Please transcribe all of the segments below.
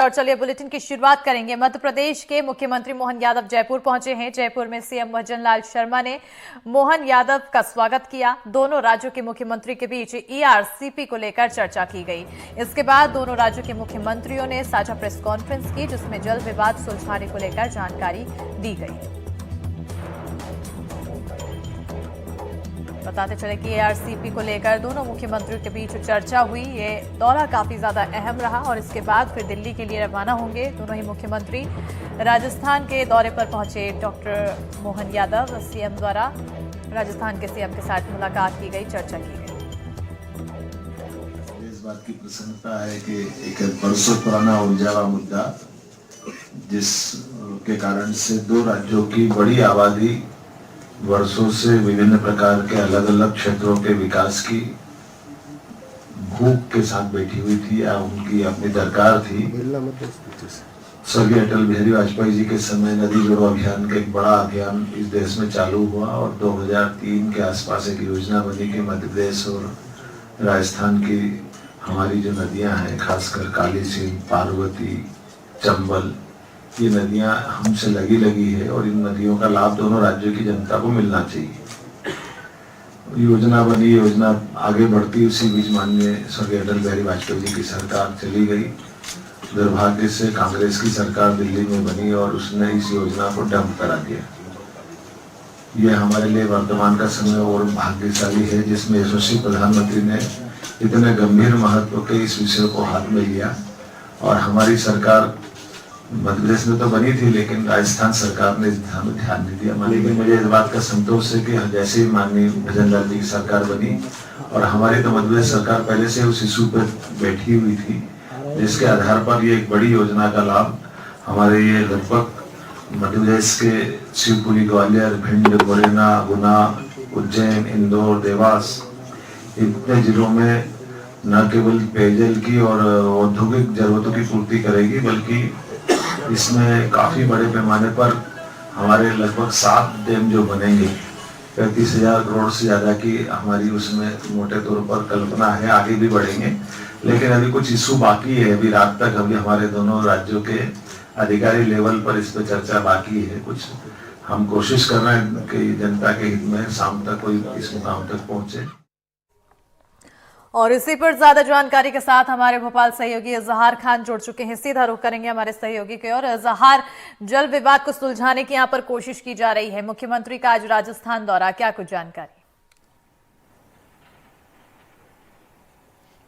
और चलिए बुलेटिन की शुरुआत करेंगे। मध्य प्रदेश के मुख्यमंत्री मोहन यादव जयपुर पहुंचे हैं। जयपुर में सीएम भजनलाल शर्मा ने मोहन यादव का स्वागत किया। दोनों राज्यों के मुख्यमंत्री के बीच ईआरसीपी को लेकर चर्चा की गई। इसके बाद दोनों राज्यों के मुख्यमंत्रियों ने साझा प्रेस कॉन्फ्रेंस की, जिसमें जल विवाद सुलझाने को लेकर जानकारी दी गई। बताते चले कि एआरसीपी को लेकर दोनों मुख्यमंत्रियों के बीच चर्चा हुई। ये दौरा काफी ज्यादा अहम रहा और इसके बाद फिर दिल्ली के लिए रवाना होंगे दोनों ही मुख्यमंत्री। राजस्थान के दौरे पर पहुंचे डॉक्टर मोहन यादव। सीएम द्वारा राजस्थान के सीएम के साथ मुलाकात की गई, चर्चा की गई। इस बात की प्रसन्नता है कि एक बरसों पुराना उलझा मुद्दा, जिसके कारण से दो राज्यों की बड़ी आबादी वर्षों से विभिन्न प्रकार के अलग अलग क्षेत्रों के विकास की भूख के साथ बैठी हुई थी या उनकी अपनी दरकार थी। स्वर्गीय अटल बिहारी वाजपेयी जी के समय नदी जोड़ो अभियान का एक बड़ा अभियान इस देश में चालू हुआ और 2003 के आसपास एक योजना बनी कि मध्य प्रदेश और राजस्थान की हमारी जो नदियां हैं, खासकर काली सिंध, पार्वती, चंबल, ये नदियां हमसे लगी है और इन नदियों का लाभ दोनों राज्यों की जनता को मिलना चाहिए। योजना बनी, योजना आगे बढ़ती, उसी बीच माननीय स्वर्गीय अटल बिहारी वाजपेयी जी की सरकार चली गई। दुर्भाग्य से कांग्रेस की सरकार दिल्ली में बनी और उसने इस योजना को डंप करा दिया। ये हमारे लिए वर्तमान का समय और भाग्यशाली है, जिसमें यशस्वी प्रधानमंत्री ने इतने गंभीर महत्व के इस विषय को हाथ में लिया और हमारी सरकार मध्य प्रदेश में तो बनी थी, लेकिन राजस्थान सरकार ने इस ध्यान नहीं दिया। लेकिन मुझे इस बात का संतोष है कि जैसे ही माननीय भजनलाल जी की सरकार बनी और हमारी तो मध्य प्रदेश सरकार पहले से उस इशू पर बैठी हुई थी, जिसके आधार पर ये एक बड़ी योजना का लाभ हमारे ये लगभग मध्य प्रदेश के शिवपुरी, ग्वालियर, भिंड, मुरैना, गुना, उज्जैन, इंदौर, देवास, इतने जिलों में न केवल पेयजल की और औद्योगिक जरूरतों की पूर्ति करेगी, बल्कि इसमें काफी बड़े पैमाने पर हमारे लगभग 7 डैम जो बनेंगे, 35,000 करोड़ से ज्यादा की हमारी उसमें मोटे तौर पर कल्पना है। आगे भी बढ़ेंगे, लेकिन अभी कुछ इशू बाकी है। अभी रात तक अभी हमारे दोनों राज्यों के अधिकारी लेवल पर इस पर चर्चा बाकी है। कुछ हम कोशिश कर रहे हैं कि जनता के हित में शाम तक कोई इस मुकाम तक पहुंचे। और इसी पर ज्यादा जानकारी के साथ हमारे भोपाल सहयोगी इजहार खान जुड़ चुके हैं। सीधा रुख करेंगे हमारे सहयोगी की ओर। इजहार, जल विवाद को सुलझाने की यहां पर कोशिश की जा रही है। मुख्यमंत्री का आज राजस्थान दौरा, क्या कुछ जानकारी?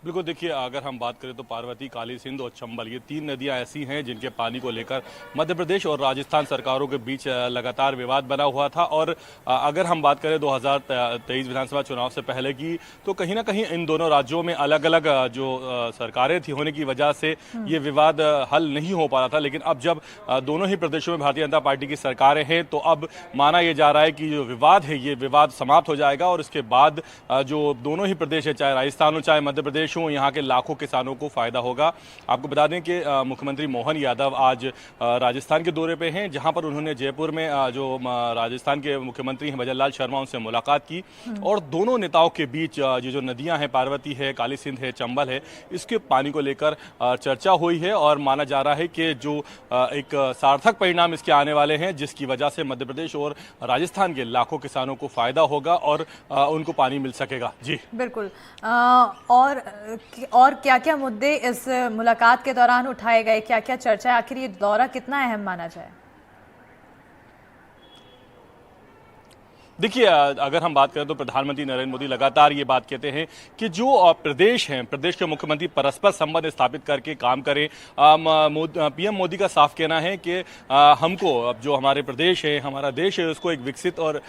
बिल्कुल, देखिए अगर हम बात करें तो पार्वती, काली सिंध और चंबल, ये 3 नदियां ऐसी हैं जिनके पानी को लेकर मध्य प्रदेश और राजस्थान सरकारों के बीच लगातार विवाद बना हुआ था। और अगर हम बात करें 2023 विधानसभा चुनाव से पहले की, तो कहीं ना कहीं इन दोनों राज्यों में अलग अलग जो सरकारें थी होने की वजह से ये विवाद हल नहीं हो पा रहा था। लेकिन अब जब दोनों ही प्रदेशों में भारतीय जनता पार्टी की सरकारें हैं, तो अब माना यह जा रहा है कि जो विवाद है ये विवाद समाप्त हो जाएगा और इसके बाद जो दोनों ही प्रदेश है, चाहे राजस्थान हो चाहे मध्य प्रदेश, यहाँ के लाखों किसानों को फायदा होगा। आपको बता दें कि मुख्यमंत्री मोहन यादव आज राजस्थान के दौरे पे हैं, जहां पर उन्होंने जयपुर में जो राजस्थान के मुख्यमंत्री हैं भजनलाल शर्मा, उनसे मुलाकात की और दोनों नेताओं के बीच ये जो नदियां हैं, पार्वती है, काली सिंध है, चंबल है, इसके पानी को लेकर चर्चा हुई है और माना जा रहा है कि जो एक सार्थक परिणाम इसके आने वाले हैं, जिसकी वजह से मध्य प्रदेश और राजस्थान के लाखों किसानों को फायदा होगा और उनको पानी मिल सकेगा। जी बिल्कुल। और क्या क्या मुद्दे इस मुलाकात के दौरान उठाए गए, क्या क्या चर्चा है, आखिर ये दौरा कितना अहम माना जाए? देखिए अगर हम बात करें तो प्रधानमंत्री नरेंद्र मोदी लगातार ये बात कहते हैं कि जो प्रदेश हैं, प्रदेश के मुख्यमंत्री परस्पर संबंध स्थापित करके काम करें। पीएम मोदी का साफ कहना है कि हमको अब जो हमारे प्रदेश है, हमारा देश है, उसको एक विकसित और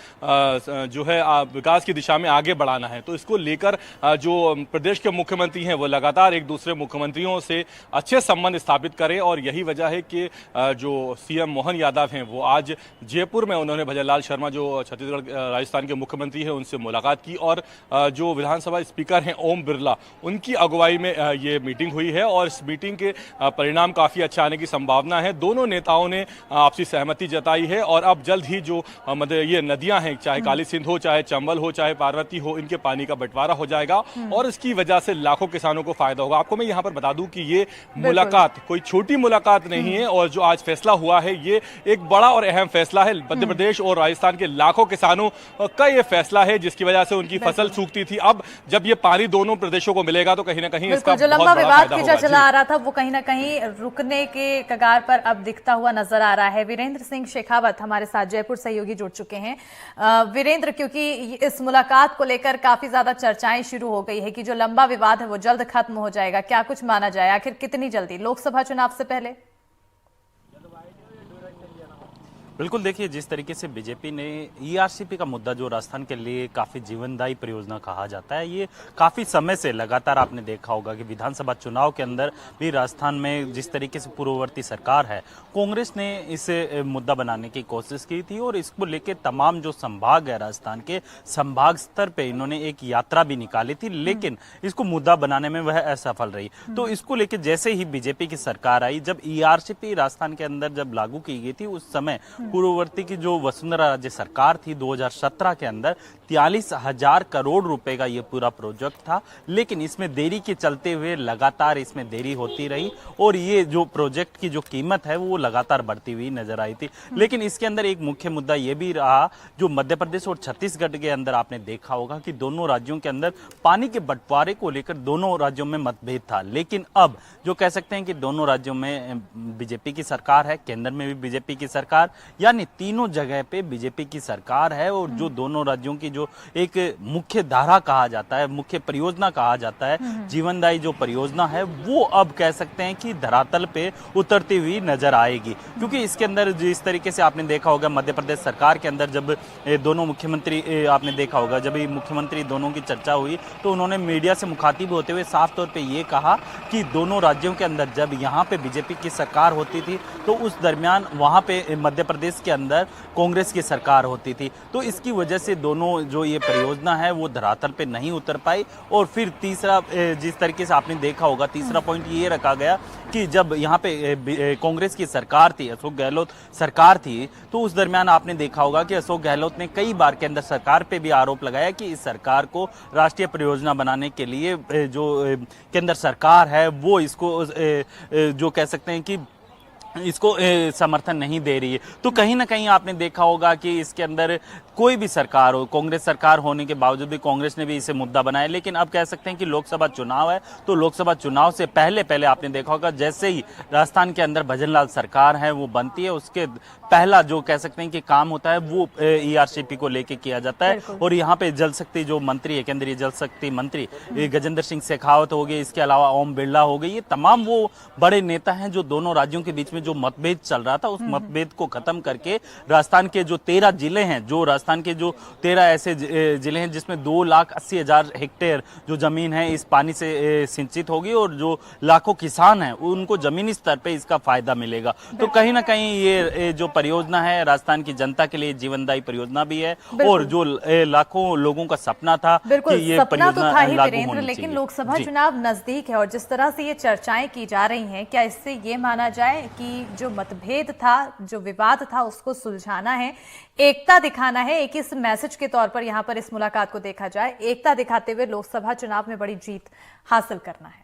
जो है विकास की दिशा में आगे बढ़ाना है। तो इसको लेकर जो प्रदेश के मुख्यमंत्री हैं वो लगातार एक दूसरे मुख्यमंत्रियों से अच्छे संबंध स्थापित करें और यही वजह है कि जो सीएम मोहन यादव हैं वो आज जयपुर में उन्होंने भजनलाल शर्मा जो छत्तीसगढ़ राजस्थान के मुख्यमंत्री हैं उनसे मुलाकात की और जो विधानसभा स्पीकर हैं ओम बिरला, उनकी अगुवाई में ये मीटिंग हुई है और इस मीटिंग के परिणाम काफ़ी अच्छे आने की संभावना है। दोनों नेताओं ने आपसी सहमति जताई है और अब जल्द ही जो ये नदियां हैं, चाहे काली सिंध हो, चाहे चंबल हो, चाहे पार्वती हो, इनके पानी का बंटवारा हो जाएगा और इसकी वजह से लाखों किसानों को फायदा होगा। आपको मैं यहाँ पर बता दूं कि ये मुलाकात कोई छोटी मुलाकात नहीं है और जो आज फैसला हुआ है ये एक बड़ा और अहम फैसला है। मध्य प्रदेश और राजस्थान के लाखों किसानों का ये फैसला है जिसकी वजह से उनकी फसल सूखती थी। अब जब ये पानी दोनों प्रदेशों को मिलेगा तो कहीं ना कहीं इसका जो बहुत लंबा बड़ा विवाद फायदा खींचा होगा। चला आ रहा था वो कहीं ना कहीं रुकने के कगार पर अब दिखता हुआ नजर आ रहा है। वीरेंद्र सिंह शेखावत हमारे साथ जयपुर सहयोगी जुड़ चुके हैं। वीरेंद्र, क्योंकि इस मुलाकात को लेकर काफी ज्यादा चर्चाएं शुरू हो गई है कि जो लंबा विवाद है वो जल्द खत्म हो जाएगा, क्या कुछ माना जाए? आखिर कितनी जल्दी, लोकसभा चुनाव से पहले? बिल्कुल, देखिए जिस तरीके से बीजेपी ने ईआरसीपी का मुद्दा जो राजस्थान के लिए काफ़ी जीवनदायी परियोजना कहा जाता है, ये काफ़ी समय से लगातार आपने देखा होगा कि विधानसभा चुनाव के अंदर भी राजस्थान में जिस तरीके से पूर्ववर्ती सरकार है, कांग्रेस ने इसे मुद्दा बनाने की कोशिश की थी और इसको लेके तमाम जो संभाग है राजस्थान के, संभाग स्तर पे इन्होंने एक यात्रा भी निकाली थी, लेकिन इसको मुद्दा बनाने में वह असफल रही। तो इसको लेके जैसे ही बीजेपी की सरकार आई, जब ईआरसीपी राजस्थान के अंदर जब लागू की गई थी, उस समय पूर्ववर्ती की जो वसुंधरा राज्य सरकार थी 2017 के अंदर 43,000 करोड़ रुपए का ये पूरा प्रोजेक्ट था, लेकिन इसमें देरी के चलते हुए लगातार इसमें देरी होती रही और ये जो प्रोजेक्ट की जो कीमत है वो लगातार बढ़ती हुई नजर आई थी। लेकिन इसके अंदर एक मुख्य मुद्दा ये भी रहा, जो मध्य प्रदेश और छत्तीसगढ़ के अंदर आपने देखा होगा कि दोनों राज्यों के अंदर पानी के बंटवारे को लेकर दोनों राज्यों में मतभेद था। लेकिन अब जो कह सकते हैं कि दोनों राज्यों में बीजेपी की सरकार है, केंद्र में भी बीजेपी की सरकार, यानी तीनों जगह पे बीजेपी की सरकार है और जो दोनों राज्यों की जो एक मुख्य धारा कहा जाता है, मुख्य परियोजना कहा जाता है, जीवनदायी जो परियोजना है, वो अब कह सकते हैं कि धरातल पे उतरती हुई नजर आएगी। क्योंकि इसके अंदर जिस तरीके से आपने देखा होगा मध्य प्रदेश सरकार के अंदर जब दोनों मुख्यमंत्री, आपने देखा होगा जब मुख्यमंत्री दोनों की चर्चा हुई तो उन्होंने मीडिया से मुखातिब होते हुए साफ तौर पे ये कहा कि दोनों राज्यों के अंदर जब यहाँ पे बीजेपी की सरकार होती थी तो उस दरमियान वहाँ पे मध्य प्रदेश के अंदर कांग्रेस की सरकार होती थी। तो इसकी वजह से दोनों जो ये परियोजना है वो धरातल पे नहीं उतर पाई। और फिर तीसरा, जिस तरीके से आपने देखा होगा, तीसरा पॉइंट ये रखा गया कि जब यहाँ पे कांग्रेस की सरकार थी, अशोक गहलोत सरकार थी, तो उस दरमियान आपने देखा होगा कि अशोक गहलोत ने कई बार केंद्र सरकार पे भी आरोप लगाया कि इस सरकार को राष्ट्रीय परियोजना बनाने के लिए जो केंद्र सरकार है वो इसको जो कह सकते हैं कि इसको समर्थन नहीं दे रही है। तो कहीं ना कहीं आपने देखा होगा कि इसके अंदर कोई भी सरकार हो, कांग्रेस सरकार होने के बावजूद भी कांग्रेस ने भी इसे मुद्दा बनाया। लेकिन अब कह सकते हैं कि लोकसभा चुनाव है, तो लोकसभा चुनाव से पहले पहले आपने देखा होगा जैसे ही राजस्थान के अंदर भजनलाल सरकार है वो बनती है, उसके पहला जो कह सकते हैं कि काम होता है वो ईआरसीपी को लेके किया जाता है। और यहाँ पे जल शक्ति जो मंत्री है, केंद्रीय जल शक्ति मंत्री गजेंद्र सिंह शेखावत हो गए, इसके अलावा ओम बिरला हो गए, ये तमाम वो बड़े नेता हैं जो दोनों राज्यों के बीच में जो मतभेद चल रहा था उस मतभेद को खत्म करके राजस्थान के जो 13 जिले हैं, जो राजस्थान के जो 13 ऐसे जिले हैं जिसमें 2,80,000 हेक्टेयर जो जमीन है इस पानी से सिंचित होगी और जो लाखों किसान हैं उनको जमीनी स्तर पे इसका फायदा मिलेगा। तो कहीं ना कहीं ये जो परियोजना है राजस्थान की जनता के लिए जीवनदायी परियोजना भी है और जो लाखों लोगों का सपना था कि ये सपना तो था ही लागू वीरेंद्र, होनी लेकिन चाहिए। लोकसभा चुनाव नजदीक है और जिस तरह से ये चर्चाएं की जा रही हैं, क्या इससे ये माना जाए कि जो मतभेद था, जो विवाद था, उसको सुलझाना है, एकता दिखाना है? एक इस मैसेज के तौर पर यहां पर इस मुलाकात को देखा जाए, एकता दिखाते हुए लोकसभा चुनाव में बड़ी जीत हासिल करना है।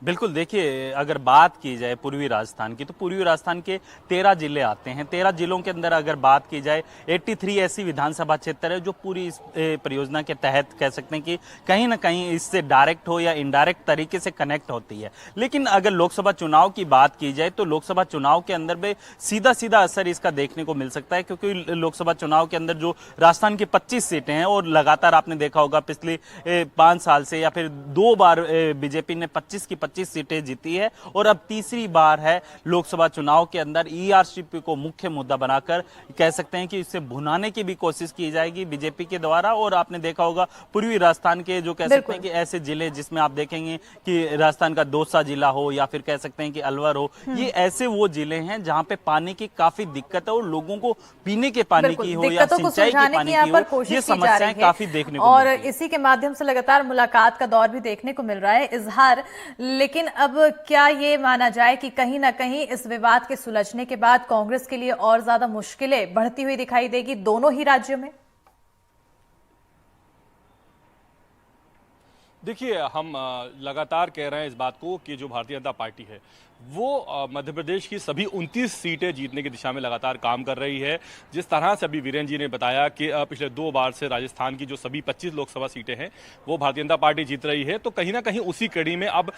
बिल्कुल, देखिए अगर बात की जाए पूर्वी राजस्थान की तो पूर्वी राजस्थान के 13 जिले आते हैं। 13 जिलों के अंदर अगर बात की जाए 83 ऐसी विधानसभा क्षेत्र है जो पूरी इस परियोजना के तहत कह सकते हैं कि कहीं ना कहीं इससे डायरेक्ट हो या इनडायरेक्ट तरीके से कनेक्ट होती है। लेकिन अगर लोकसभा चुनाव की बात की जाए तो लोकसभा चुनाव के अंदर भी सीधा सीधा असर इसका देखने को मिल सकता है, क्योंकि लोकसभा चुनाव के अंदर जो राजस्थान की 25 सीटें हैं और लगातार आपने देखा होगा पिछले 5 साल से या फिर 2 बार बीजेपी ने 25 की 25 सीटें जीती है और अब तीसरी बार है लोकसभा चुनाव के अंदर ईआरसीपी को मुख्य मुद्दा बनाकर कह सकते हैं कि इसे भुनाने की भी कोशिश की जाएगी बीजेपी के द्वारा। और आपने देखा होगा पूर्वी राजस्थान के जो कह सकते हैं कि ऐसे जिले जिसमें आप देखेंगे कि राजस्थान का दौसा जिला हो या फिर कह सकते हैं कि अलवर हो, ये ऐसे वो जिले हैं जहां पे पानी की काफी दिक्कत है और लोगों को पीने के पानी की हो या सिंचाई के पानी की हो, ये समस्याएं काफी देखने को और मिलती हैं। इसी के माध्यम से लगातार मुलाकात का दौर भी देखने को मिल रहा है, इजहार। लेकिन अब क्या ये माना जाए कि कहीं ना कहीं इस विवाद के सुलझने के बाद कांग्रेस के लिए और ज्यादा मुश्किलें बढ़ती हुई दिखाई देगी दोनों ही राज्यों में? देखिए, हम लगातार कह रहे हैं इस बात को कि जो भारतीय जनता पार्टी है वो मध्य प्रदेश की सभी 29 सीटें जीतने की दिशा में लगातार काम कर रही है। जिस तरह से अभी वीरेंद्र जी ने बताया कि पिछले 2 बार से राजस्थान की जो सभी 25 लोकसभा सीटें हैं वो भारतीय जनता पार्टी जीत रही है, तो कहीं ना कहीं उसी कड़ी में अब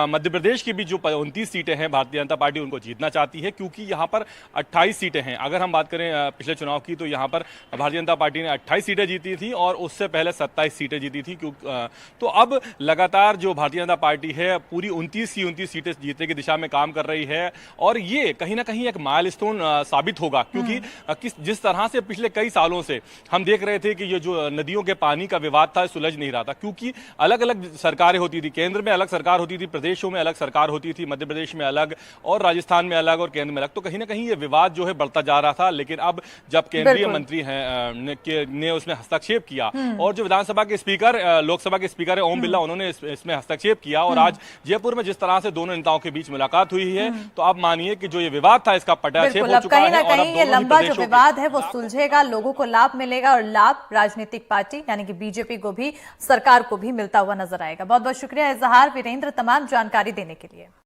मध्य प्रदेश की भी जो 29 सीटें हैं भारतीय जनता पार्टी उनको जीतना चाहती है, क्योंकि यहाँ पर 28 सीटें हैं। अगर हम बात करें पिछले चुनाव की तो यहाँ पर भारतीय जनता पार्टी ने 28 सीटें जीती थी और उससे पहले 27 सीटें जीती थी। तो अब लगातार जो भारतीय जनता पार्टी है पूरी 29 की 29 सीटें जीतने की दिशा में काम कर रही है और ये कहीं ना कहीं एक माइलस्टोन साबित होगा, क्योंकि जिस तरह से पिछले कई सालों से हम देख रहे थे कि ये जो नदियों के पानी का विवाद था सुलझ नहीं रहा था, क्योंकि अलग अलग सरकारें होती थी, केंद्र में अलग सरकार होती थी, प्रदेशों में अलग सरकार होती थी, मध्य प्रदेश में अलग और राजस्थान में अलग और केंद्र में अलग, तो कहीं ना कहीं ये विवाद जो है बढ़ता जा रहा था। लेकिन अब जब केंद्रीय मंत्री हैं ने उसमें हस्तक्षेप किया और जो विधानसभा के स्पीकर लोकसभा के स्पीकर है ओम बिरला, उन्होंने इसमें हस्तक्षेप किया और आज जयपुर में जिस तरह से दोनों नेताओं के बीच मुलाकात हुई है, तो आप मानिए कि जो ये विवाद था इसका पटाक्षेप हो चुका है। कहीं ना कहीं ये लंबा जो विवाद है वो सुलझेगा, लोगों को लाभ मिलेगा और लाभ राजनीतिक पार्टी यानी कि बीजेपी को भी, सरकार को भी मिलता हुआ नजर आएगा। बहुत बहुत शुक्रिया इजहार, वीरेंद्र, तमाम जानकारी देने के लिए।